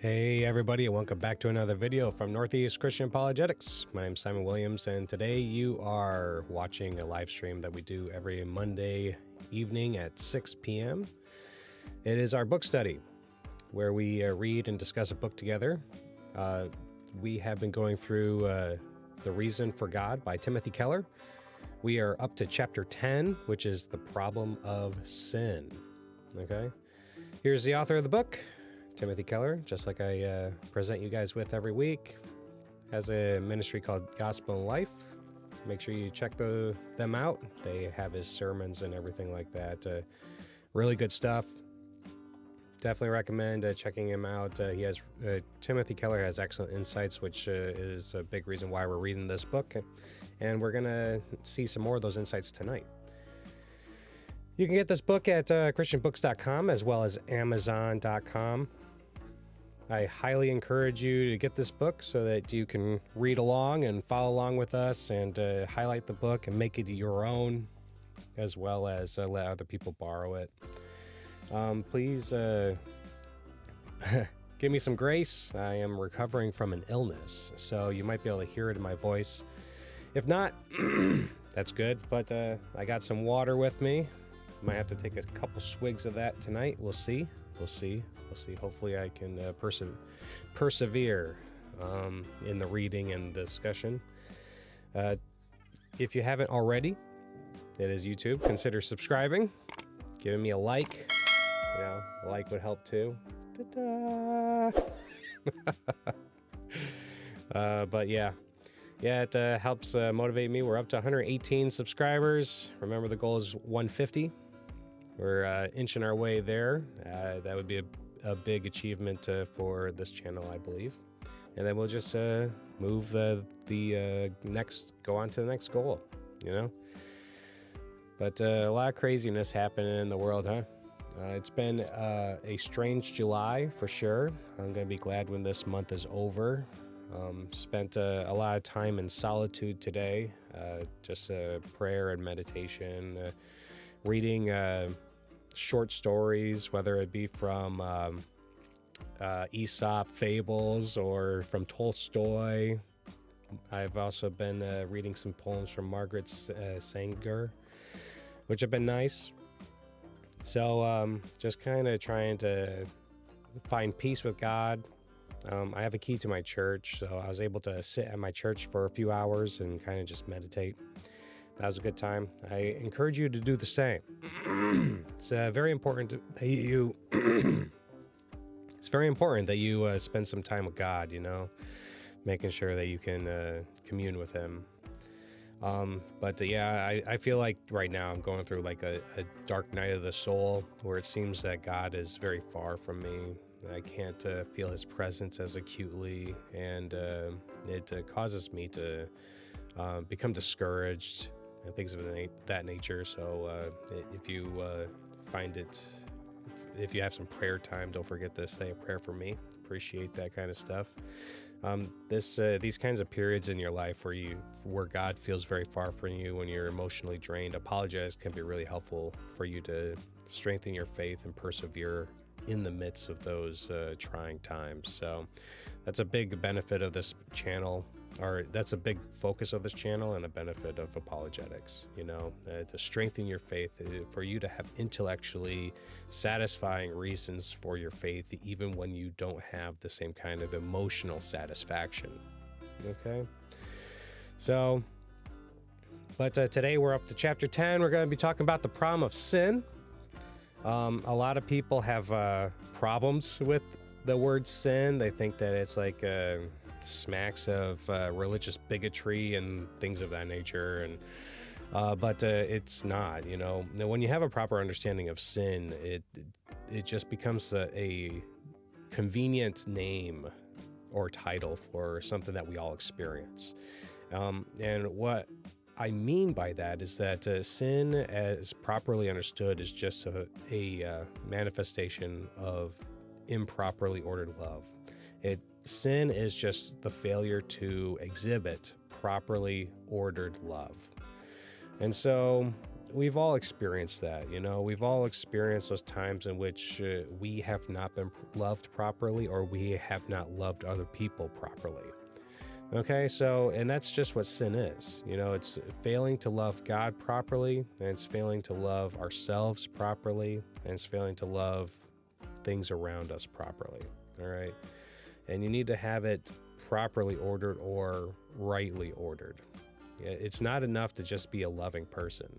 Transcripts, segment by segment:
Hey everybody, and welcome back to another video from Northeast Christian Apologetics. My name is Simon Williams, and today you are watching a live stream that we do every Monday evening at 6 p.m. It is our book study, where we read and discuss a book together. We have been going through The Reason for God by Tim Keller. We are up to chapter 10, which is The Problem of Sin. Okay, here's the author of the book. Tim Keller, just like I present you guys with every week, has a ministry called Gospel and Life. Make sure you check them out. They have his sermons and everything like that. Really good stuff. Definitely recommend checking him out. Tim Keller has excellent insights, which is a big reason why we're reading this book. And we're going to see some more of those insights tonight. You can get this book at christianbooks.com as well as amazon.com. I highly encourage you to get this book so that you can read along and follow along with us and highlight the book and make it your own, as well as let other people borrow it. Please give me some grace. I am recovering from an illness, so you might be able to hear it in my voice. If not, that's good, but I got some water with me. Might have to take a couple swigs of that tonight. We'll see. Hopefully I can persevere in the reading and discussion. If you haven't already, it is YouTube. Consider subscribing, giving me a like. You know, a like would help too. But yeah, it helps motivate me. We're up to 118 subscribers. Remember, the goal is 150. We're inching our way there. That would be a big achievement for this channel, I believe. And then we'll just move go on to the next goal, you know? But a lot of craziness happening in the world, huh? It's been a strange July, for sure. I'm going to be glad when this month is over. Spent a lot of time in solitude today, just prayer and meditation, reading short stories, whether it be from Aesop fables or from Tolstoy. I've also been reading some poems from Margaret Sanger, which have been nice. So just kind of trying to find peace with God. I have a key to my church, so I was able to sit at my church for a few hours and kind of just meditate. That was a good time. I encourage you to do the same. It's very important that you spend some time with God, you know, making sure that you can commune with him. But I feel like right now I'm going through like a dark night of the soul, where it seems that God is very far from me. I can't feel his presence as acutely, and it causes me to become discouraged and things of that nature. So if you if you have some prayer time, don't forget to say a prayer for me. Appreciate that kind of stuff. These kinds of periods in your life where God feels very far from you, when you're emotionally drained, apologize can be really helpful for you to strengthen your faith and persevere in the midst of those trying times. So that's a big benefit of this channel, or that's a big focus of this channel and a benefit of apologetics, you know, to strengthen your faith, for you to have intellectually satisfying reasons for your faith, even when you don't have the same kind of emotional satisfaction. Okay. So, but today we're up to chapter 10. We're going to be talking about the problem of sin. A lot of people have problems with the word sin. They think that it's like smacks of religious bigotry and things of that nature, but it's not. You know, now, when you have a proper understanding of sin, it just becomes a convenient name or title for something that we all experience. And what I mean by that is that sin, as properly understood, is just a manifestation of improperly ordered love. Sin is just the failure to exhibit properly ordered love. And so we've all experienced that. We've all experienced those times in which we have not been loved properly, or we have not loved other people properly. Okay, so, and that's just what sin is. It's failing to love God properly, and it's failing to love ourselves properly, and it's failing to love things around us properly. All right, and you need to have it properly ordered or rightly ordered. It's not enough to just be a loving person.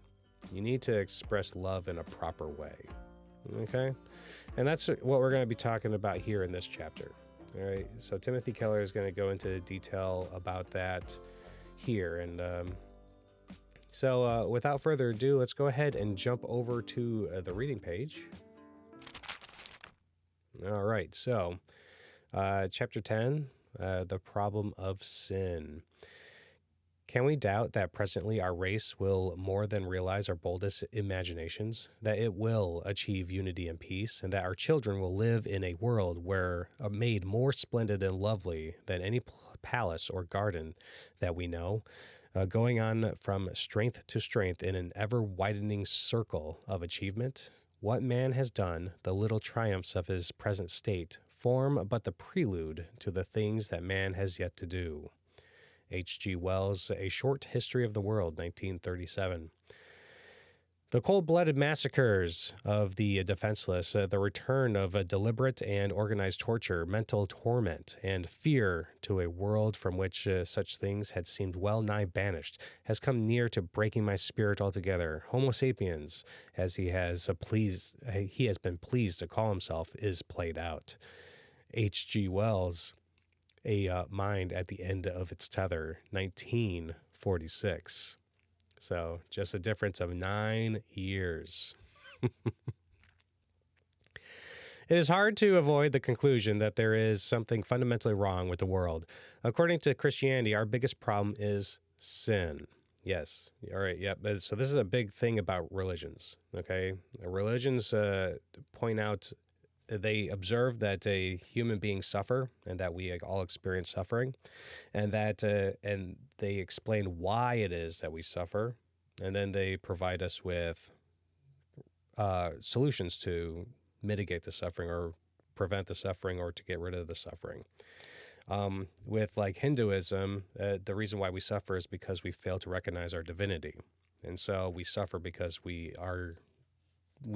You need to express love in a proper way. Okay, and that's what we're going to be talking about here in this chapter. All right, so Timothy Keller is going to go into detail about that here. And so without further ado, let's go ahead and jump over to the reading page. All right, so chapter 10, the problem of sin. Can we doubt that presently our race will more than realize our boldest imaginations, that it will achieve unity and peace, and that our children will live in a world where made more splendid and lovely than any palace or garden that we know, going on from strength to strength in an ever-widening circle of achievement? What man has done, the little triumphs of his present state, form but the prelude to the things that man has yet to do. H.G. Wells, A Short History of the World, 1937. The cold-blooded massacres of the defenseless, the return of a deliberate and organized torture, mental torment, and fear to a world from which such things had seemed well nigh banished, has come near to breaking my spirit altogether. Homo sapiens, as he has been pleased to call himself, is played out. H.G. Wells, A Mind at the End of Its Tether, 1946. So just a difference of 9 years. It is hard to avoid the conclusion that there is something fundamentally wrong with the world. According to Christianity, our biggest problem is sin. Yes. All right. Yeah. So this is a big thing about religions. Okay. Religions point out, they observe that human beings suffer and that we all experience suffering, and that and they explain why it is that we suffer, and then they provide us with solutions to mitigate the suffering or prevent the suffering or to get rid of the suffering. With like Hinduism, the reason why we suffer is because we fail to recognize our divinity, and so we suffer because we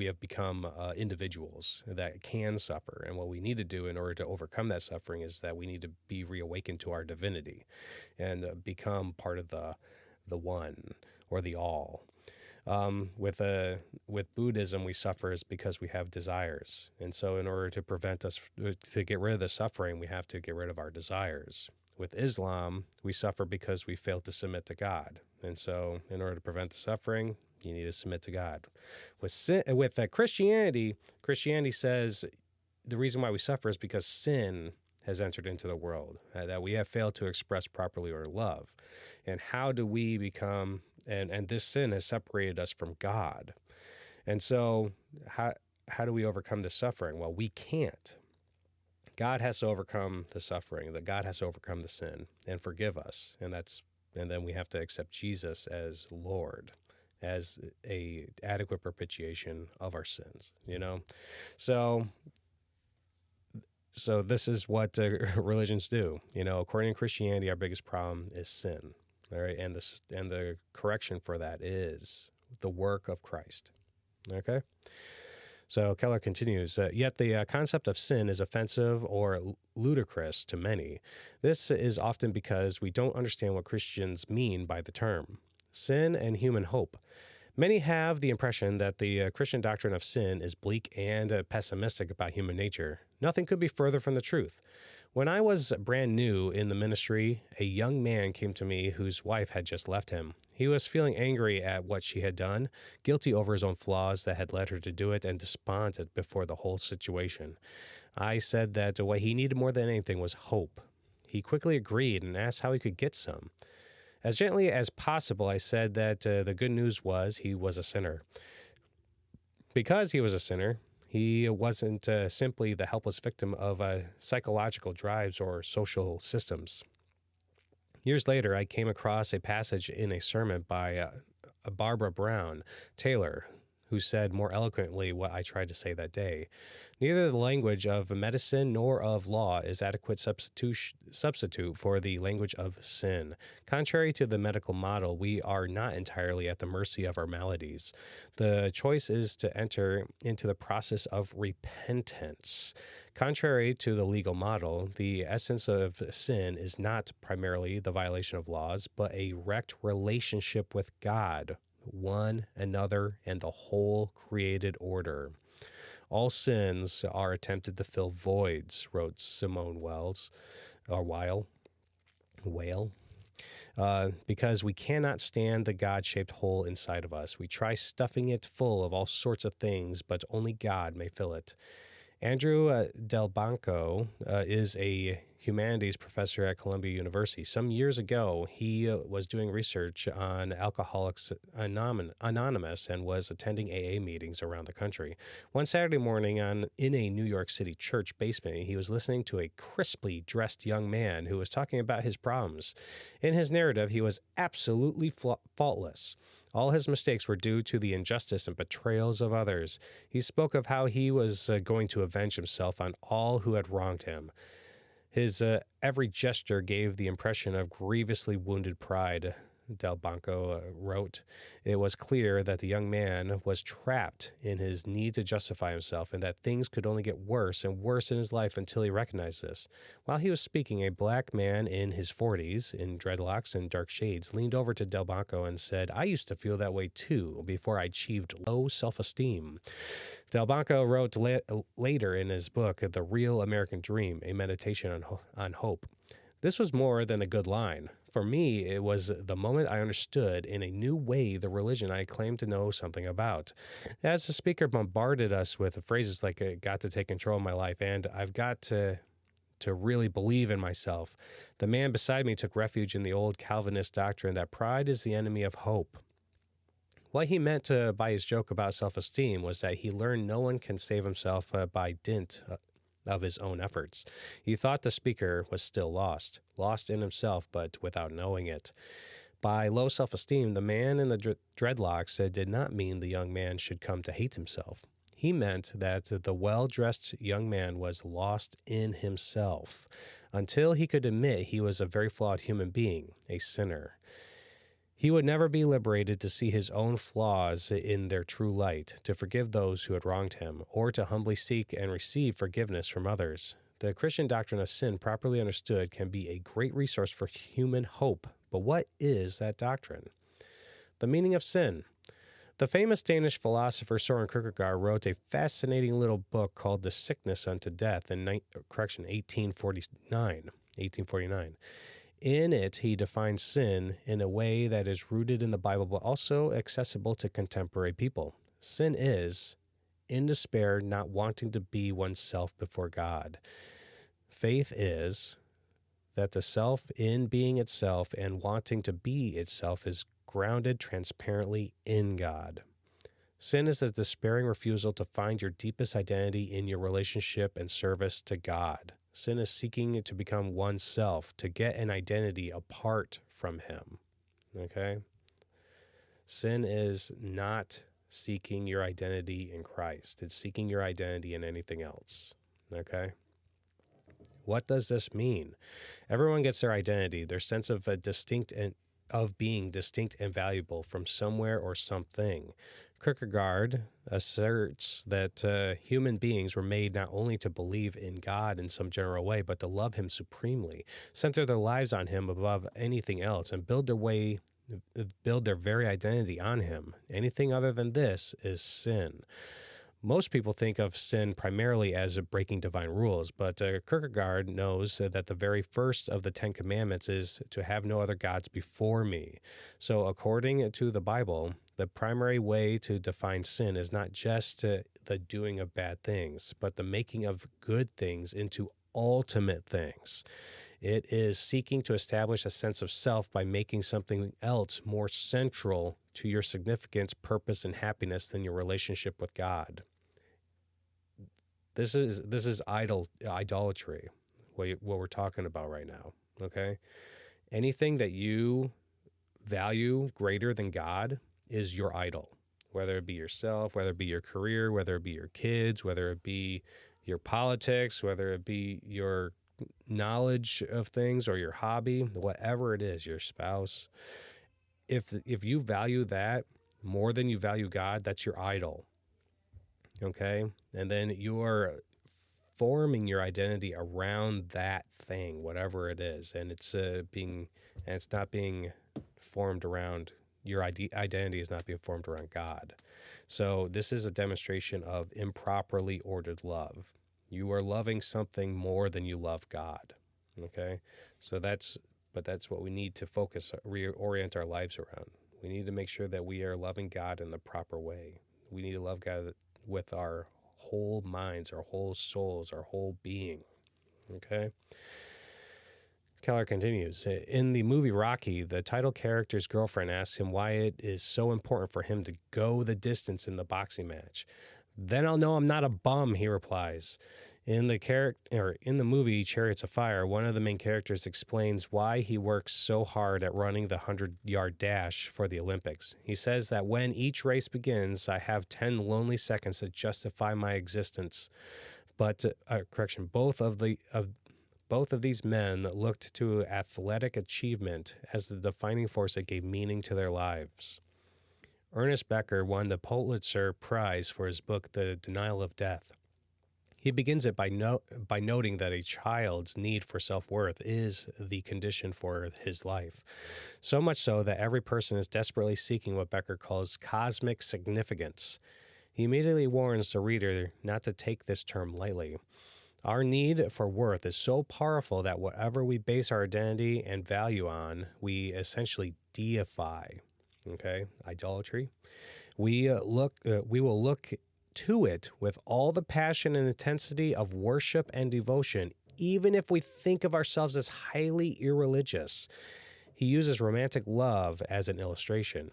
have become individuals that can suffer. And what we need to do in order to overcome that suffering is that we need to be reawakened to our divinity and become part of the one or the all. With Buddhism, we suffer is because we have desires. And so in order to prevent us, to get rid of the suffering, we have to get rid of our desires. With Islam, we suffer because we fail to submit to God. And so in order to prevent the suffering, you need to submit to God. With Christianity says the reason why we suffer is because sin has entered into the world, that we have failed to express properly or love. And how do we become, and this sin has separated us from God. And so how do we overcome the suffering? Well, we can't. God has to overcome the suffering, that God has to overcome the sin and forgive us. And then we have to accept Jesus as Lord, as a adequate propitiation of our sins, So this is what religions do. According to Christianity, our biggest problem is sin. All right, and the correction for that is the work of Christ. Okay. So Keller continues, yet the concept of sin is offensive or ludicrous to many. This is often because we don't understand what Christians mean by the term. Sin and human hope. Many have the impression that the Christian doctrine of sin is bleak and pessimistic about human nature. Nothing could be further from the truth. When I was brand new in the ministry, a young man came to me whose wife had just left him. He was feeling angry at what she had done, guilty over his own flaws that had led her to do it, and despondent before the whole situation. I said that what he needed more than anything was hope. He quickly agreed and asked how he could get some. As gently as possible, I said that the good news was he was a sinner. Because he was a sinner, he wasn't simply the helpless victim of psychological drives or social systems. Years later, I came across a passage in a sermon by Barbara Brown Taylor, who said more eloquently what I tried to say that day. Neither the language of medicine nor of law is adequate substitute for the language of sin. Contrary to the medical model, we are not entirely at the mercy of our maladies. The choice is to enter into the process of repentance. Contrary to the legal model, the essence of sin is not primarily the violation of laws, but a wrecked relationship with God, one another, and the whole created order. All sins are attempted to fill voids, wrote Simone Weil, because we cannot stand the God-shaped hole inside of us. We try stuffing it full of all sorts of things, but only God may fill it. Andrew Delbanco is a humanities professor at Columbia University. Some years ago, he was doing research on Alcoholics Anonymous and was attending AA meetings around the country. One Saturday morning in a New York City church basement, he was listening to a crisply dressed young man who was talking about his problems. In his narrative, he was absolutely faultless. All his mistakes were due to the injustice and betrayals of others. He spoke of how he was going to avenge himself on all who had wronged him. His every gesture gave the impression of grievously wounded pride, Delbanco wrote. It was clear that the young man was trapped in his need to justify himself and that things could only get worse and worse in his life until he recognized this. While he was speaking, a black man in his 40s, in dreadlocks and dark shades, leaned over to Delbanco and said, "I used to feel that way too before I achieved low self-esteem." Delbanco wrote later in his book, The Real American Dream, a meditation on hope. This was more than a good line. For me, it was the moment I understood in a new way the religion I claimed to know something about. As the speaker bombarded us with phrases like, "I got to take control of my life," and "I've got to really believe in myself," the man beside me took refuge in the old Calvinist doctrine that pride is the enemy of hope. What he meant by his joke about self-esteem was that he learned no one can save himself by dint of his own efforts. He thought the speaker was still lost in himself, but without knowing it. By low self-esteem, the man in the dreadlocks did not mean the young man should come to hate himself. He meant that the well-dressed young man was lost in himself until he could admit he was a very flawed human being, a sinner. He would never be liberated to see his own flaws in their true light, to forgive those who had wronged him, or to humbly seek and receive forgiveness from others. The Christian doctrine of sin, properly understood, can be a great resource for human hope. But what is that doctrine? The meaning of sin. The famous Danish philosopher Søren Kierkegaard wrote a fascinating little book called The Sickness Unto Death in 1849. In it, he defines sin in a way that is rooted in the Bible, but also accessible to contemporary people. Sin is, in despair, not wanting to be oneself before God. Faith is that the self in being itself and wanting to be itself is grounded transparently in God. Sin is a despairing refusal to find your deepest identity in your relationship and service to God. Sin is seeking to become oneself, to get an identity apart from Him. Okay? Sin is not seeking your identity in Christ. It's seeking your identity in anything else. Okay? What does this mean? Everyone gets their identity, their sense of being distinct and valuable from somewhere or something. Kierkegaard asserts that human beings were made not only to believe in God in some general way, but to love Him supremely, center their lives on Him above anything else, and build their very identity on Him. Anything other than this is sin. Most people think of sin primarily as breaking divine rules, but Kierkegaard knows that the very first of the 10 Commandments is to have no other gods before me. So according to the Bible, the primary way to define sin is not just the doing of bad things, but the making of good things into ultimate things. It is seeking to establish a sense of self by making something else more central to your significance, purpose, and happiness than your relationship with God. This is idolatry, what we're talking about right now, okay? Anything that you value greater than God is your idol, whether it be yourself, whether it be your career, whether it be your kids, whether it be your politics, whether it be your knowledge of things or your hobby, whatever it is, your spouse. If you value that more than you value God, that's your idol. Okay? And then you're forming your identity around that thing, whatever it is, and it's not being formed around your identity is not being formed around God. So this is a demonstration of improperly ordered love. You are loving something more than you love God. Okay, so that's what we need to reorient our lives around. We need to make sure that we are loving God in the proper way. We need to love God with our whole minds, our whole souls, our whole being. Okay? Keller continues, in the movie Rocky, the title character's girlfriend asks him why it is so important for him to go the distance in the boxing match. Then I'll know I'm not a bum, he replies. In the movie Chariots of Fire, one of the main characters explains why he works so hard at running the 100-yard dash for the Olympics. He says that when each race begins, I have 10 lonely seconds to justify my existence. But both of these men looked to athletic achievement as the defining force that gave meaning to their lives. Ernest Becker won the Pulitzer Prize for his book, The Denial of Death. He begins it by noting that a child's need for self-worth is the condition for his life. So much so that every person is desperately seeking what Becker calls cosmic significance. He immediately warns the reader not to take this term lightly. Our need for worth is so powerful that whatever we base our identity and value on, we essentially deify. Okay, idolatry. We will look to it with all the passion and intensity of worship and devotion, even if we think of ourselves as highly irreligious. He uses romantic love as an illustration.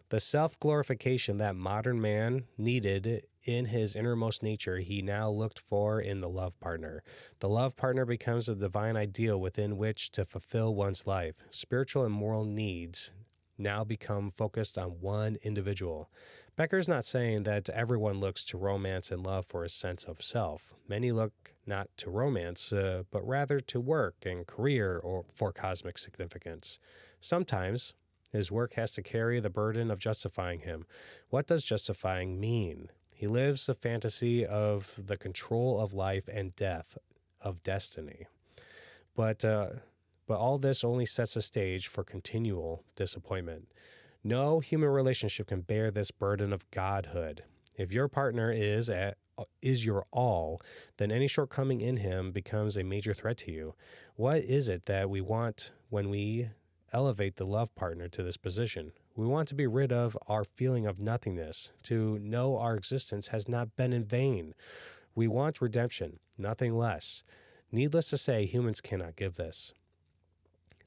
The self-glorification that modern man needed in his innermost nature, he now looked for in the love partner. The love partner becomes a divine ideal within which to fulfill one's life. Spiritual and moral needs now become focused on one individual. Becker's not saying that everyone looks to romance and love for a sense of self. Many look not to romance, but rather to work and career or for cosmic significance. Sometimes his work has to carry the burden of justifying him. What does justifying mean? He lives the fantasy of the control of life and death, of destiny. But all this only sets a stage for continual disappointment. No human relationship can bear this burden of godhood. If your partner is your all, then any shortcoming in him becomes a major threat to you. What is it that we want when we elevate the love partner to this position? We want to be rid of our feeling of nothingness, to know our existence has not been in vain. We want redemption, nothing less. Needless to say, humans cannot give this.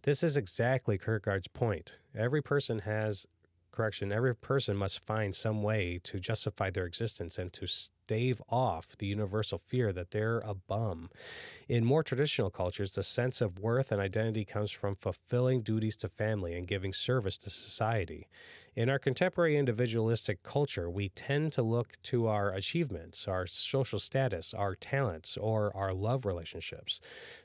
This is exactly Kierkegaard's point. Every person must find some way to justify their existence and to stave off the universal fear that they're a bum. In more traditional cultures, the sense of worth and identity comes from fulfilling duties to family and giving service to society. In our contemporary individualistic culture, we tend to look to our achievements, our social status, our talents, or our love relationships.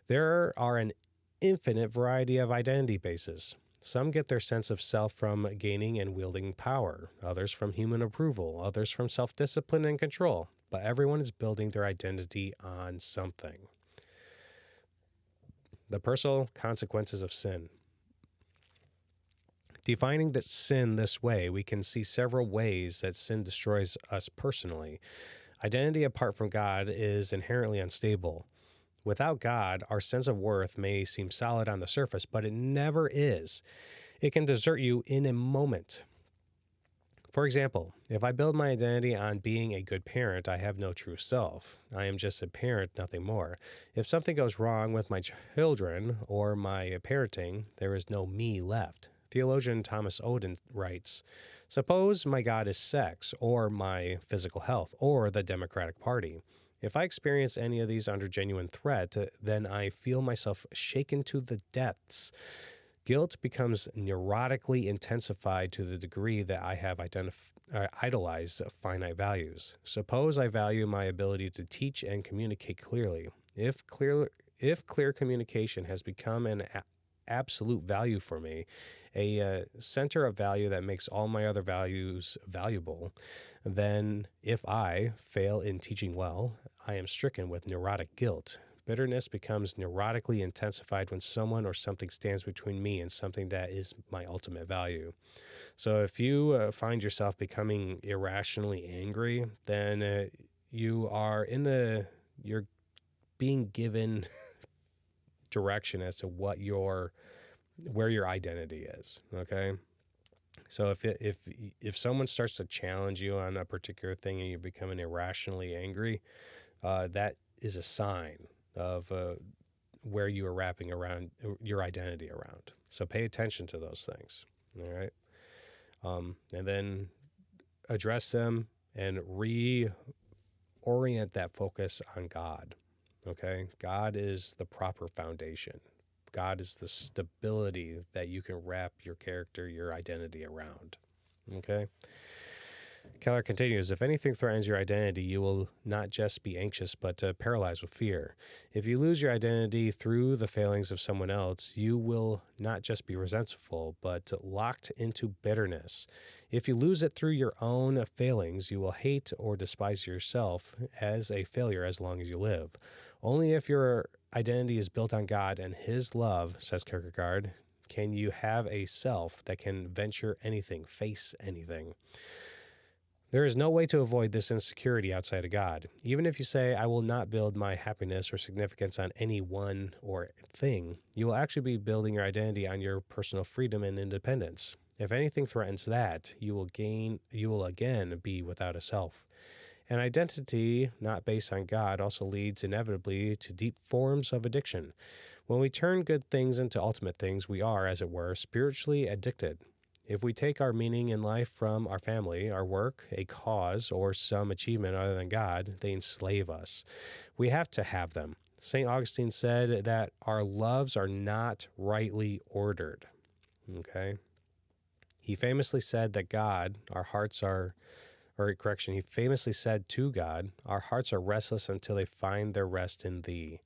There are an infinite variety of identity bases. Some get their sense of self from gaining and wielding power, others from human approval, others from self-discipline and control, but everyone is building their identity on something. The personal consequences of sin. Defining that sin this way, we can see several ways that sin destroys us personally. Identity apart from God is inherently unstable. Without God, our sense of worth may seem solid on the surface, but it never is. It can desert you in a moment. For example, if I build my identity on being a good parent, I have no true self. I am just a parent, nothing more. If something goes wrong with my children or my parenting, there is no me left. Theologian Thomas Oden writes, suppose my God is sex, or my physical health, or the Democratic Party. If I experience any of these under genuine threat, then I feel myself shaken to the depths. Guilt becomes neurotically intensified to the degree that I have idolized finite values. Suppose I value my ability to teach and communicate clearly. If clear communication has become an absolute value for me, a center of value that makes all my other values valuable, then if I fail in teaching well, I am stricken with neurotic guilt. Bitterness becomes neurotically intensified when someone or something stands between me and something that is my ultimate value. So if you find yourself becoming irrationally angry, then you're being given direction as to where your identity is. Okay. So if someone starts to challenge you on a particular thing and you're becoming irrationally angry, that is a sign of where you are wrapping around your identity around. So pay attention to those things. All right. And then address them and reorient that focus on God. Okay. God is the proper foundation. God is the stability that you can wrap your character, your identity around. Okay. Keller continues, if anything threatens your identity, you will not just be anxious, but paralyzed with fear. If you lose your identity through the failings of someone else, you will not just be resentful, but locked into bitterness. If you lose it through your own failings, you will hate or despise yourself as a failure as long as you live. Only if your identity is built on God and His love, says Kierkegaard, can you have a self that can venture anything, face anything. There is no way to avoid this insecurity outside of God. Even if you say, I will not build my happiness or significance on any one or thing, you will actually be building your identity on your personal freedom and independence. If anything threatens that, you will again be without a self. An identity not based on God also leads inevitably to deep forms of addiction. When we turn good things into ultimate things, we are, as it were, spiritually addicted. If we take our meaning in life from our family, our work, a cause, or some achievement other than God, they enslave us. We have to have them. St. Augustine said that our loves are not rightly ordered. Okay? He famously said that he famously said to God, our hearts are restless until they find their rest in Thee.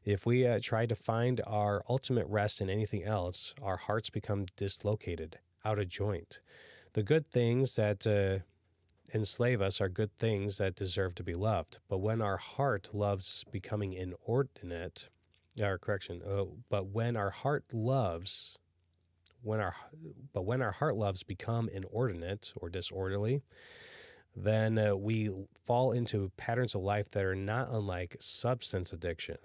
If we try to find our ultimate rest in anything else, our hearts become dislocated, out of joint. The good things that enslave us are good things that deserve to be loved. But when our heart loves becoming inordinate, but when our heart loves become inordinate or disorderly, then we fall into patterns of life that are not unlike substance addiction.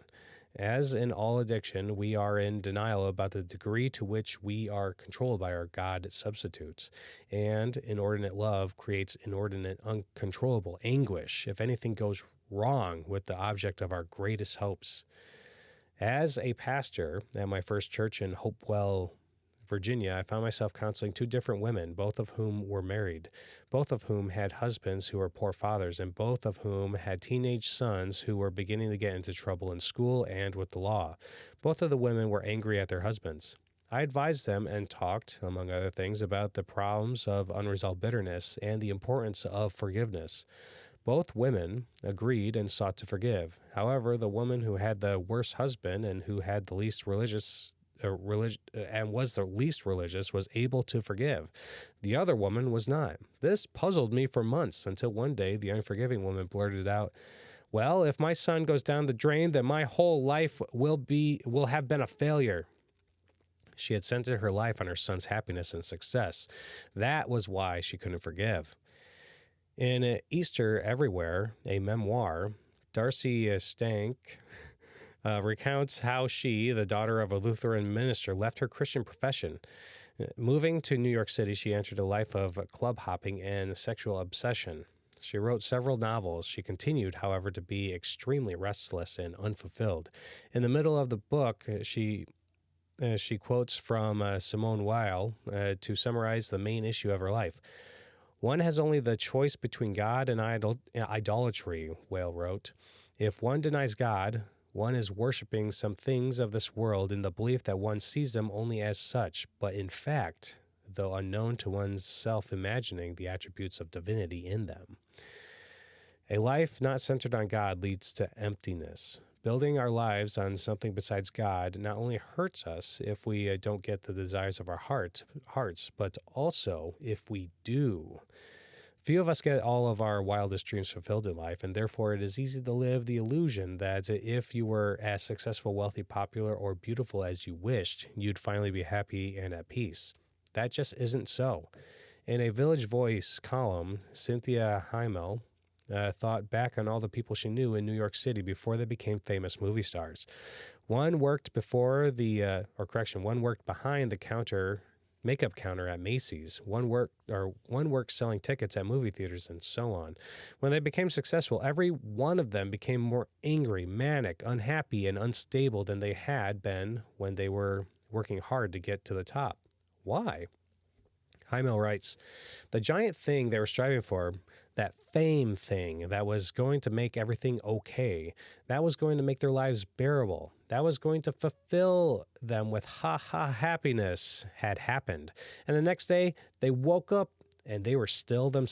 As in all addiction, we are in denial about the degree to which we are controlled by our God substitutes. And inordinate love creates inordinate, uncontrollable anguish if anything goes wrong with the object of our greatest hopes. As a pastor at my first church in Hopewell, Virginia, I found myself counseling two different women, both of whom were married, both of whom had husbands who were poor fathers, and both of whom had teenage sons who were beginning to get into trouble in school and with the law. Both of the women were angry at their husbands. I advised them and talked, among other things, about the problems of unresolved bitterness and the importance of forgiveness. Both women agreed and sought to forgive. However, the woman who had the worst husband and who had the least was able to forgive. The other woman was not. This puzzled me for months until one day the unforgiving woman blurted out, well, if my son goes down the drain, then my whole life will have been a failure. She had centered her life on her son's happiness and success. That was why she couldn't forgive. In Easter Everywhere, a memoir, Darcy Stank recounts how she, the daughter of a Lutheran minister, left her Christian profession. Moving to New York City, she entered a life of club hopping and sexual obsession. She wrote several novels. She continued, however, to be extremely restless and unfulfilled. In the middle of the book, she quotes from Simone Weil to summarize the main issue of her life. One has only the choice between God and idolatry, Weil wrote. If one denies God, One is worshiping some things of this world in the belief that one sees them only as such, but in fact, though unknown to one's self, imagining the attributes of divinity in them. A life not centered on God leads to emptiness. Building our lives on something besides God not only hurts us if we don't get the desires of our hearts, but also if we do. Few of us get all of our wildest dreams fulfilled in life, and therefore it is easy to live the illusion that if you were as successful, wealthy, popular, or beautiful as you wished, you'd finally be happy and at peace. That just isn't so. In a Village Voice column, Cynthia Heimel thought back on all the people she knew in New York City before they became famous movie stars. One worked behind the makeup counter at Macy's. One worked selling tickets at movie theaters, and so on. When they became successful, every one of them became more angry, manic, unhappy, and unstable than they had been when they were working hard to get to the top. Why? Heimel writes, the giant thing they were striving for, that fame thing that was going to make everything okay, that was going to make their lives bearable, that was going to fulfill them with happiness, had happened. And the next day, they woke up and they were still them.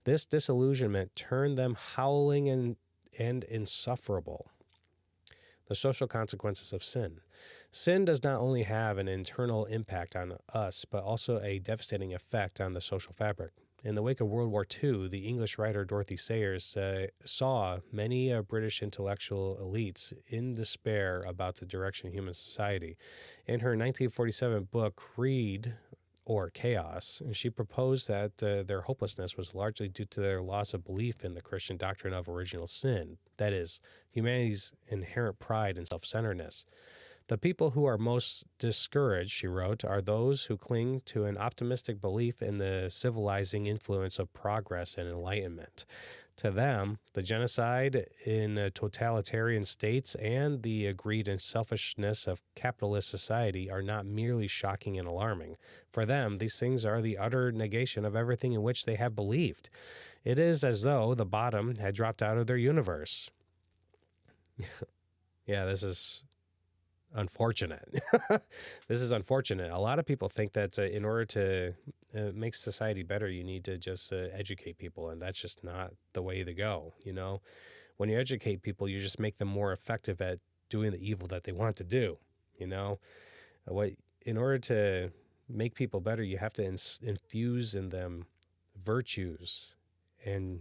This disillusionment turned them howling and insufferable. The social consequences of sin. Sin does not only have an internal impact on us, but also a devastating effect on the social fabric. In the wake of World War II, the English writer Dorothy Sayers saw many British intellectual elites in despair about the direction of human society. In her 1947 book, Creed, or Chaos, she proposed that their hopelessness was largely due to their loss of belief in the Christian doctrine of original sin, that is, humanity's inherent pride and self-centeredness. The people who are most discouraged, she wrote, are those who cling to an optimistic belief in the civilizing influence of progress and enlightenment. To them, the genocide in totalitarian states and the greed and selfishness of capitalist society are not merely shocking and alarming. For them, these things are the utter negation of everything in which they have believed. It is as though the bottom had dropped out of their universe. Yeah, this is unfortunate. This is unfortunate. A lot of people think that in order to make society better, you need to just educate people, and that's just not the way to go. You know, when you educate people, you just make them more effective at doing the evil that they want to do. You know, in order to make people better, you have to infuse in them virtues and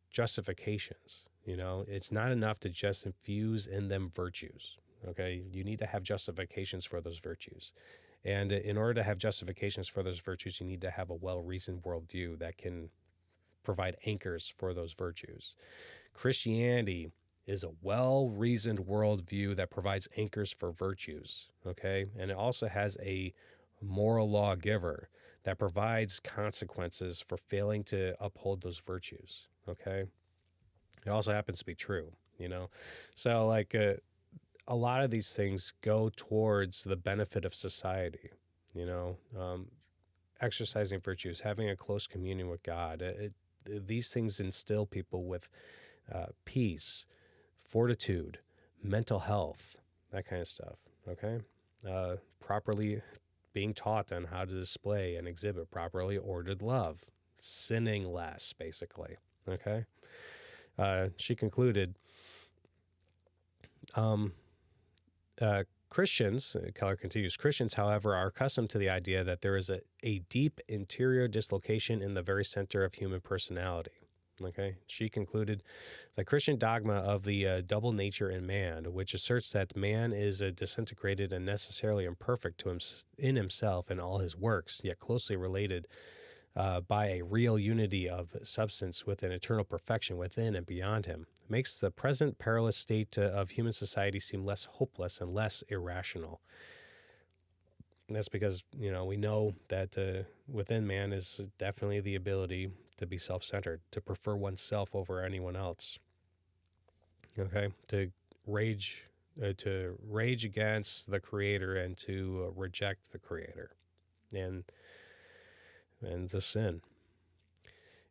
justifications. You know, it's not enough to just infuse in them virtues. Okay, you need to have justifications for those virtues. And in order to have justifications for those virtues, you need to have a well-reasoned worldview that can provide anchors for those virtues. Christianity is a well-reasoned worldview that provides anchors for virtues, okay? And it also has a moral lawgiver that provides consequences for failing to uphold those virtues, okay? It also happens to be true, you know? So, like, a lot of these things go towards the benefit of society, you know, exercising virtues, having a close communion with God. These things instill people with peace, fortitude, mental health, that kind of stuff, okay? Properly being taught on how to display and exhibit properly ordered love, sinning less, basically, okay? She concluded, Christians, Keller continues, Christians, however, are accustomed to the idea that there is a deep interior dislocation in the very center of human personality. Okay, she concluded, the Christian dogma of the double nature in man, which asserts that man is disintegrated and necessarily imperfect in himself and all his works, yet closely related by a real unity of substance with an eternal perfection within and beyond him, makes the present perilous state of human society seem less hopeless and less irrational. And that's because, you know, we know that within man is definitely the ability to be self-centered, to prefer oneself over anyone else. Okay, to rage against the Creator and to reject the Creator, and the sin.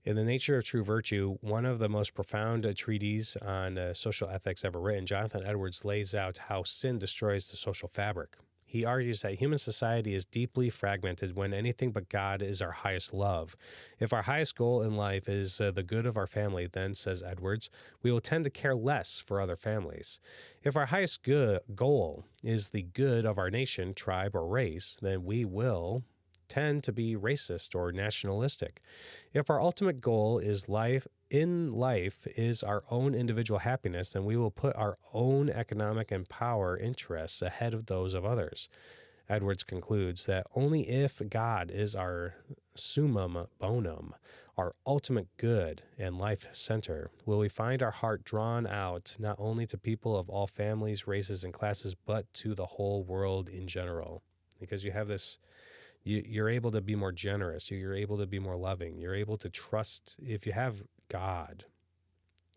In The Nature of True Virtue, one of the most profound treatises on social ethics ever written, Jonathan Edwards lays out how sin destroys the social fabric. He argues that human society is deeply fragmented when anything but God is our highest love. If our highest goal in life is the good of our family, then, says Edwards, we will tend to care less for other families. If our highest goal is the good of our nation, tribe, or race, then we will tend to be racist or nationalistic. If our ultimate goal is life is our own individual happiness, then we will put our own economic and power interests ahead of those of others. Edwards concludes that only if God is our summum bonum, our ultimate good and life center, will we find our heart drawn out not only to people of all families, races, and classes, but to the whole world in general. Because you have this, you're able to be more generous, you're able to be more loving, you're able to trust. If you have God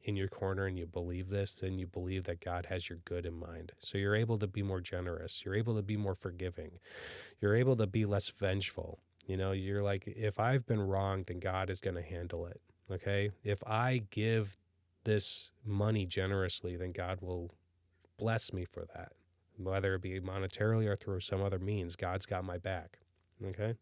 in your corner and you believe this, then you believe that God has your good in mind. So you're able to be more generous. You're able to be more forgiving. You're able to be less vengeful. You know, you're like, if I've been wrong, then God is going to handle it. Okay? If I give this money generously, then God will bless me for that. Whether it be monetarily or through some other means, God's got my back. Okay?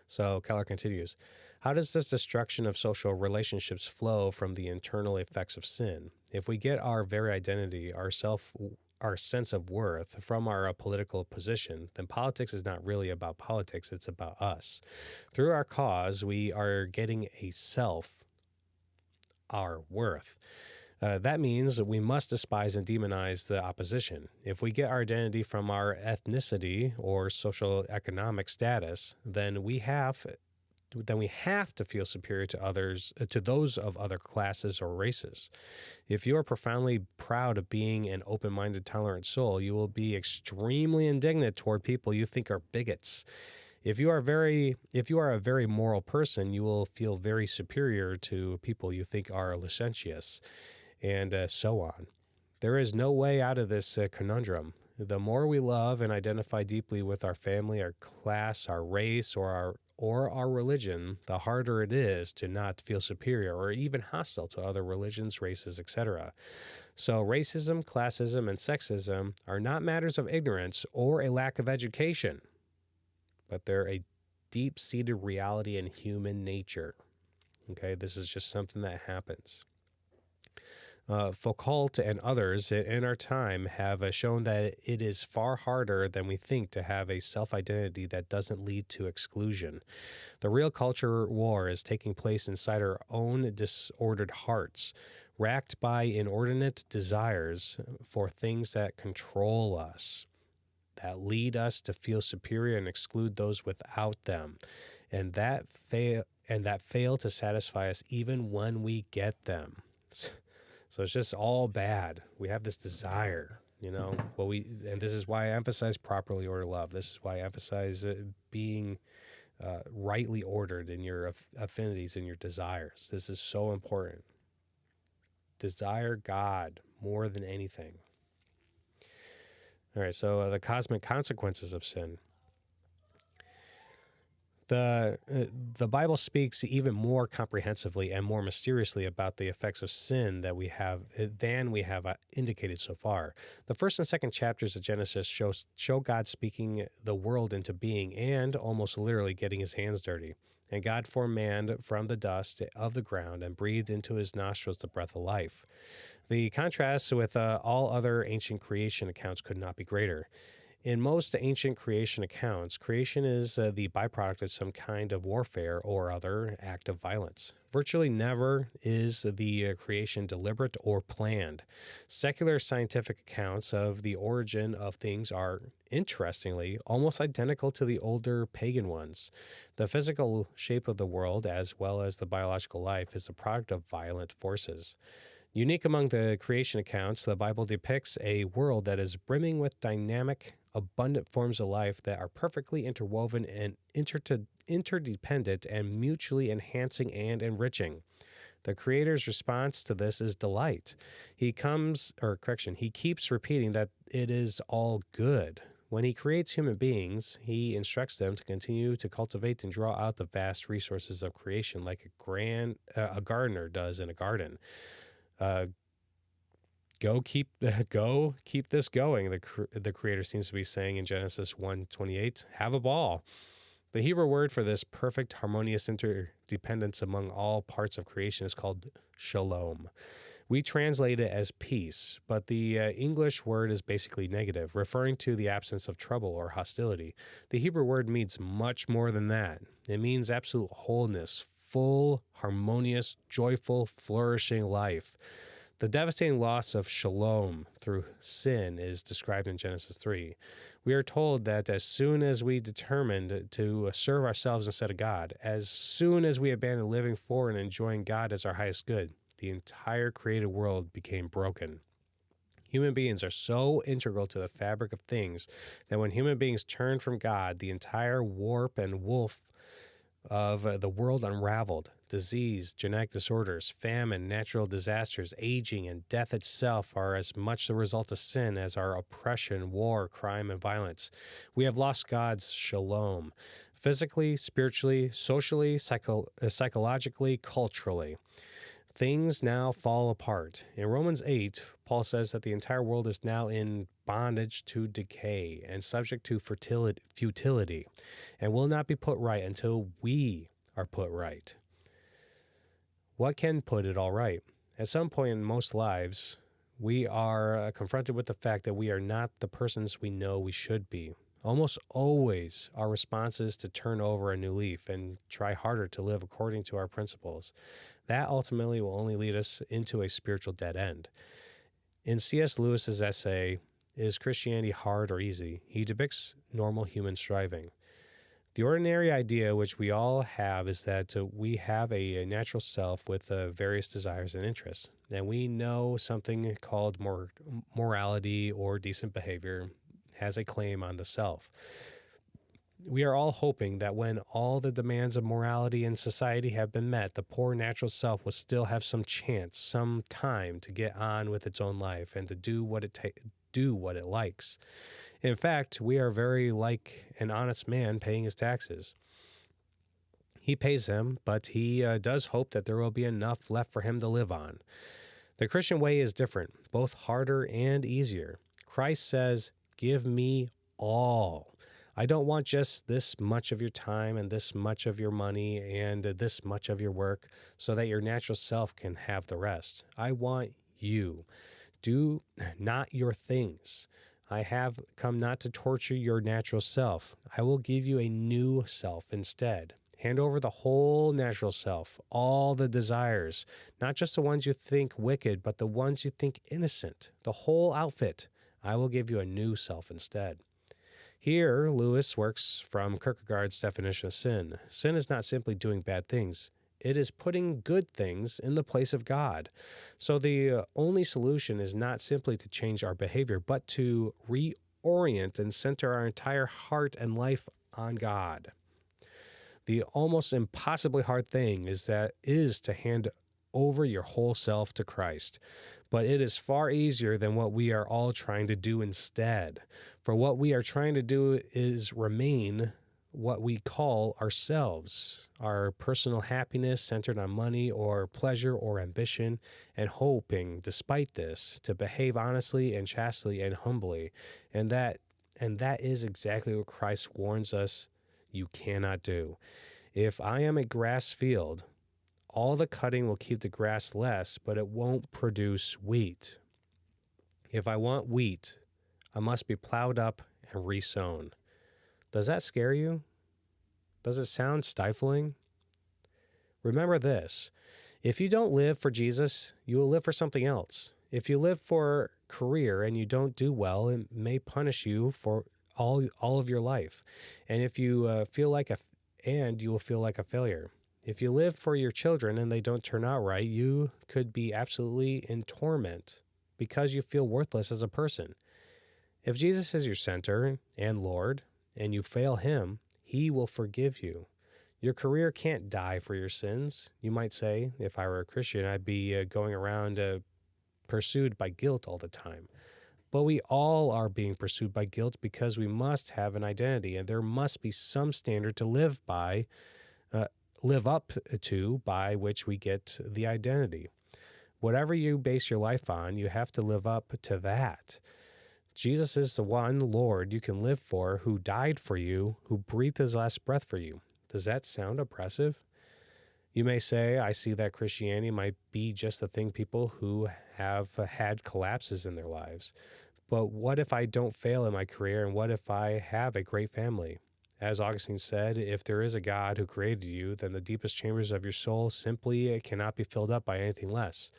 So Keller continues, how does this destruction of social relationships flow from the internal effects of sin? If we get our very identity, our sense of worth from our political position, then politics is not really about politics, it's about us. Through our cause, we are getting a self, our worth. That means that we must despise and demonize the opposition. If we get our identity from our ethnicity or social economic status, then we have to feel superior to others, to those of other classes or races. If you are profoundly proud of being an open-minded, tolerant soul, you will be extremely indignant toward people you think are bigots. If you are a very moral person, you will feel very superior to people you think are licentious, and so on. There is no way out of this conundrum. The more we love and identify deeply with our family, our class, our race, or our religion, the harder it is to not feel superior or even hostile to other religions, races, etc. So racism, classism, and sexism are not matters of ignorance or a lack of education, but they're a deep-seated reality in human nature. Okay, this is just something that happens. Foucault and others in our time have shown that it is far harder than we think to have a self-identity that doesn't lead to exclusion. The real culture war is taking place inside our own disordered hearts, racked by inordinate desires for things that control us, that lead us to feel superior and exclude those without them, and that fail to satisfy us even when we get them. So it's just all bad. We have this desire, you know. And this is why I emphasize properly ordered love. This is why I emphasize being rightly ordered in your affinities and your desires. This is so important. Desire God more than anything. All right, so the cosmic consequences of sin. The Bible speaks even more comprehensively and more mysteriously about the effects of sin than we have indicated so far. The first and second chapters of Genesis show God speaking the world into being and almost literally getting his hands dirty. And God formed man from the dust of the ground and breathed into his nostrils the breath of life. The contrast with all other ancient creation accounts could not be greater. In most ancient creation accounts, creation is the byproduct of some kind of warfare or other act of violence. Virtually never is the creation deliberate or planned. Secular scientific accounts of the origin of things are, interestingly, almost identical to the older pagan ones. The physical shape of the world, as well as the biological life, is the product of violent forces. Unique among the creation accounts, the Bible depicts a world that is brimming with dynamic, abundant forms of life that are perfectly interwoven and interdependent and mutually enhancing and enriching. The Creator's response to this is delight. He keeps repeating that it is all good. When he creates human beings, he instructs them to continue to cultivate and draw out the vast resources of creation like a gardener does in a garden. Uh, go keep this going, the Creator seems to be saying in Genesis 1:28. Have a ball. The Hebrew word for this perfect, harmonious interdependence among all parts of creation is called shalom. We translate it as peace, but the English word is basically negative, referring to the absence of trouble or hostility. The Hebrew word means much more than that. It means absolute wholeness, full, harmonious, joyful, flourishing life. The devastating loss of shalom through sin is described in Genesis 3. We are told that as soon as we determined to serve ourselves instead of God, as soon as we abandoned living for and enjoying God as our highest good, the entire created world became broken. Human beings are so integral to the fabric of things that when human beings turn from God, the entire warp and woof of the world unraveled. Disease, genetic disorders, famine, natural disasters, aging, and death itself are as much the result of sin as are oppression, war, crime, and violence. We have lost God's shalom, physically, spiritually, socially, psychologically, culturally. Things now fall apart. In Romans 8, Paul says that the entire world is now in bondage to decay and subject to futility and will not be put right until we are put right. What can put it all right? At some point in most lives, we are confronted with the fact that we are not the persons we know we should be. Almost always, our response is to turn over a new leaf and try harder to live according to our principles. That ultimately will only lead us into a spiritual dead end. In C.S. Lewis's essay, Is Christianity Hard or Easy?, he depicts normal human striving. The ordinary idea which we all have is that we have a natural self with various desires and interests, and we know something called morality or decent behavior has a claim on the self. We are all hoping that when all the demands of morality in society have been met, the poor natural self will still have some chance, some time to get on with its own life and to do what it likes. In fact, we are very like an honest man paying his taxes. He pays them, but he does hope that there will be enough left for him to live on. The Christian way is different, both harder and easier. Christ says, "Give me all. I don't want just this much of your time and this much of your money and this much of your work so that your natural self can have the rest. I want you. Do not your things. I have come not to torture your natural self. I will give you a new self instead. Hand over the whole natural self, all the desires, not just the ones you think wicked, but the ones you think innocent, the whole outfit. I will give you a new self instead." Here, Lewis works from Kierkegaard's definition of sin. Sin is not simply doing bad things. It is putting good things in the place of God. So the only solution is not simply to change our behavior, but to reorient and center our entire heart and life on God. The almost impossibly hard thing is to hand over your whole self to Christ. But it is far easier than what we are all trying to do instead. For what we are trying to do is remain what we call ourselves, our personal happiness centered on money or pleasure or ambition, and hoping, despite this, to behave honestly and chastely and humbly. And that is exactly what Christ warns us you cannot do. If I am a grass field, all the cutting will keep the grass less, but it won't produce wheat. If I want wheat, I must be plowed up and resown. Does that scare you? Does it sound stifling? Remember this. If you don't live for Jesus, you will live for something else. If you live for career and you don't do well, it may punish you for all of your life. And if you you will feel like a failure. If you live for your children and they don't turn out right, you could be absolutely in torment because you feel worthless as a person. If Jesus is your center and Lord, and you fail him, he will forgive you. Your career can't die for your sins. You might say, if I were a Christian, I'd be going around pursued by guilt all the time. But we all are being pursued by guilt because we must have an identity, and there must be some standard to live up to, by which we get the identity. Whatever you base your life on, you have to live up to that. Jesus is the one Lord you can live for, who died for you, who breathed his last breath for you. Does that sound oppressive? You may say, I see that Christianity might be just the thing people who have had collapses in their lives. But what if I don't fail in my career, and what if I have a great family? As Augustine said, if there is a God who created you, then the deepest chambers of your soul simply cannot be filled up by anything less.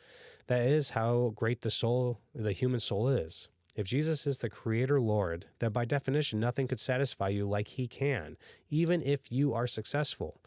That is how great the human soul is. If Jesus is the Creator Lord, then by definition nothing could satisfy you like he can, even if you are successful.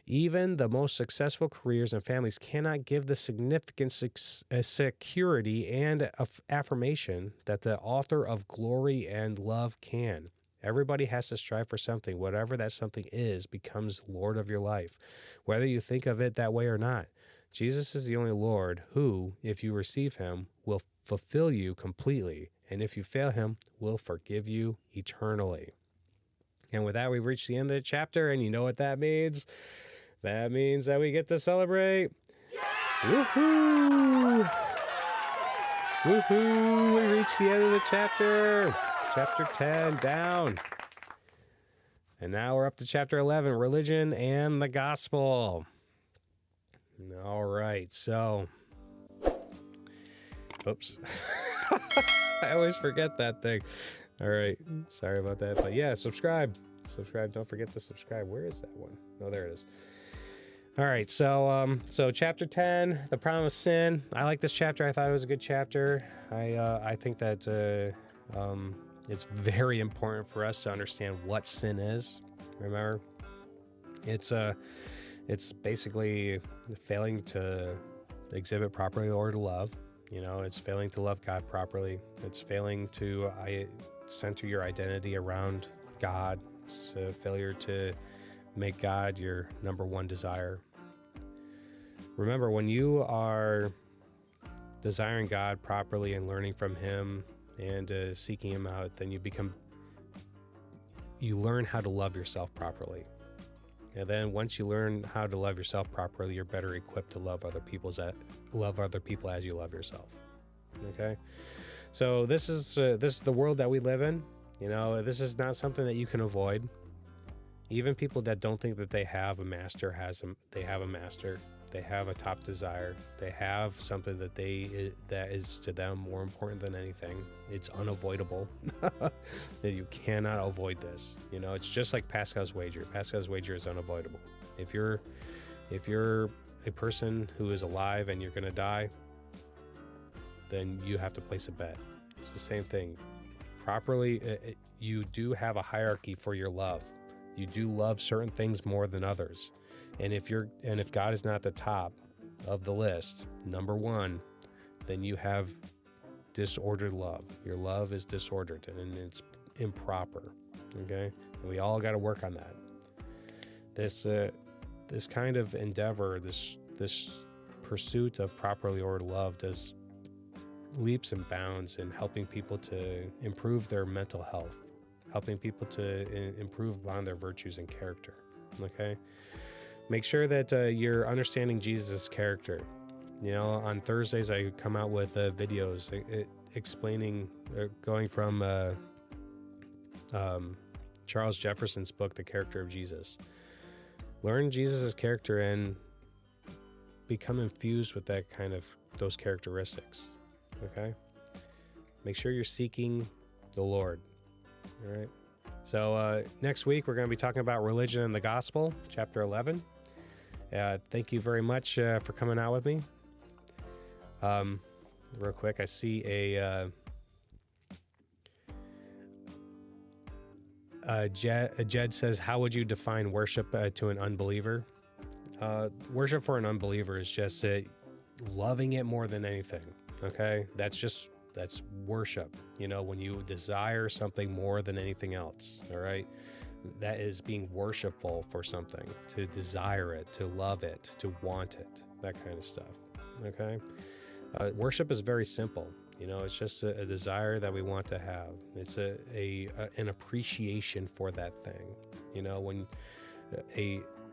Even the most successful careers and families cannot give the significant security and affirmation that the author of glory and love can. Everybody has to strive for something. Whatever that something is becomes Lord of your life, whether you think of it that way or not. Jesus is the only Lord who, if you receive him, will fulfill you completely, and if you fail him, will forgive you eternally. And with that, we've reached the end of the chapter, and you know what that means? That means that we get to celebrate. Woohoo! Woohoo! We reached the end of the chapter. Chapter 10 down. And now we're up to chapter 11, religion and the gospel. All right, so. Oops. I always forget that thing. All right, sorry about that. But yeah, subscribe. Subscribe. Don't forget to subscribe. Where is that one? Oh, there it is. All right, so chapter 10, the problem of sin. I like this chapter. I thought it was a good chapter. I think that it's very important for us to understand what sin is. Remember, it's basically failing to exhibit properly or to love. You know, it's failing to love God properly. It's failing to center your identity around God. It's a failure to make God your number one desire. Remember, when you are desiring God properly and learning from him and seeking him out, then you learn how to love yourself properly. And then once you learn how to love yourself properly, you're better equipped to love other people as you love yourself. Okay? So this is the world that we live in. You know, this is not something that you can avoid. Even people that don't think that they have a master they have a master. They have a top desire. They have something that is to them more important than anything. It's unavoidable. That you cannot avoid this. You know, it's just like Pascal's wager. Pascal's wager is unavoidable. If you're a person who is alive and you're going to die, then you have to place a bet. It's the same thing. Properly, you do have a hierarchy for your love. You do love certain things more than others. And if God is not the top of the list, number one, then you have disordered love. Your love is disordered and it's improper. Okay? And we all got to work on that. This kind of endeavor, this pursuit of properly ordered love does leaps and bounds in helping people to improve their mental health, helping people to improve upon their virtues and character. Okay? Make sure that you're understanding Jesus' character. You know, on Thursdays I come out with videos explaining, going from Charles Jefferson's book, The Character of Jesus. Learn Jesus' character and become infused with those characteristics. Okay? Make sure you're seeking the Lord. All right? So next week we're going to be talking about religion and the gospel, chapter 11. Thank you very much for coming out with me. Real quick, I see Jed says, how would you define worship to an unbeliever? Worship for an unbeliever is just loving it more than anything. Okay? That's worship. You know, when you desire something more than anything else. All right? That is being worshipful for something, to desire it, to love it, to want it, that kind of stuff. Okay? Worship is very simple. It's just a desire that we want to have. It's an appreciation for that thing.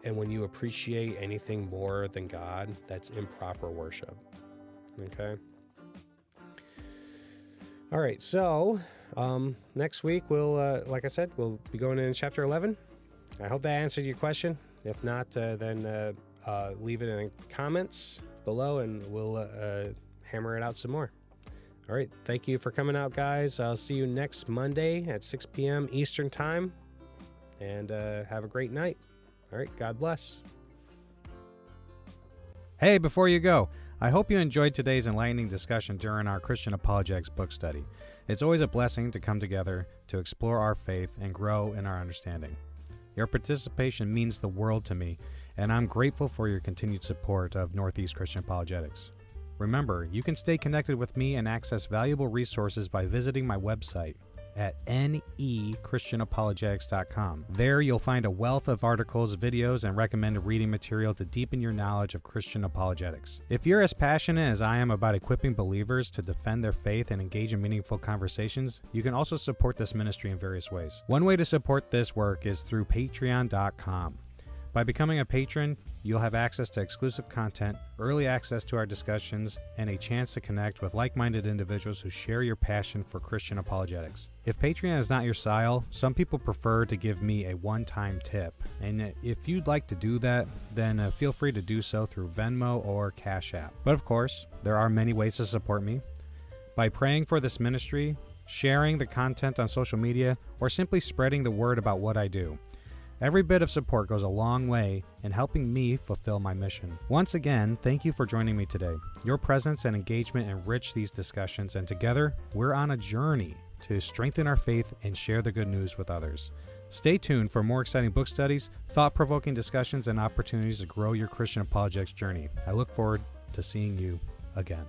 When you appreciate anything more than God, that's improper worship. Okay. All right. So next week like I said, we'll be going in chapter 11. I hope that answered your question. If not, then leave it in the comments below, and we'll hammer it out some more. All right. Thank you for coming out, guys. I'll see you next Monday at 6 p.m. Eastern Time. And have a great night. All right. God bless. Hey, before you go, I hope you enjoyed today's enlightening discussion during our Christian Apologetics book study. It's always a blessing to come together to explore our faith and grow in our understanding. Your participation means the world to me, and I'm grateful for your continued support of Northeast Christian Apologetics. Remember, you can stay connected with me and access valuable resources by visiting my website at nechristianapologetics.com. There you'll find a wealth of articles, videos, and recommended reading material to deepen your knowledge of Christian apologetics. If you're as passionate as I am about equipping believers to defend their faith and engage in meaningful conversations, you can also support this ministry in various ways. One way to support this work is through patreon.com. By becoming a patron, you'll have access to exclusive content, early access to our discussions, and a chance to connect with like-minded individuals who share your passion for Christian apologetics. If Patreon is not your style, some people prefer to give me a one-time tip. And if you'd like to do that, then feel free to do so through Venmo or Cash App. But of course, there are many ways to support me. By praying for this ministry, sharing the content on social media, or simply spreading the word about what I do. Every bit of support goes a long way in helping me fulfill my mission. Once again, thank you for joining me today. Your presence and engagement enrich these discussions, and together, we're on a journey to strengthen our faith and share the good news with others. Stay tuned for more exciting book studies, thought-provoking discussions, and opportunities to grow your Christian apologetics journey. I look forward to seeing you again.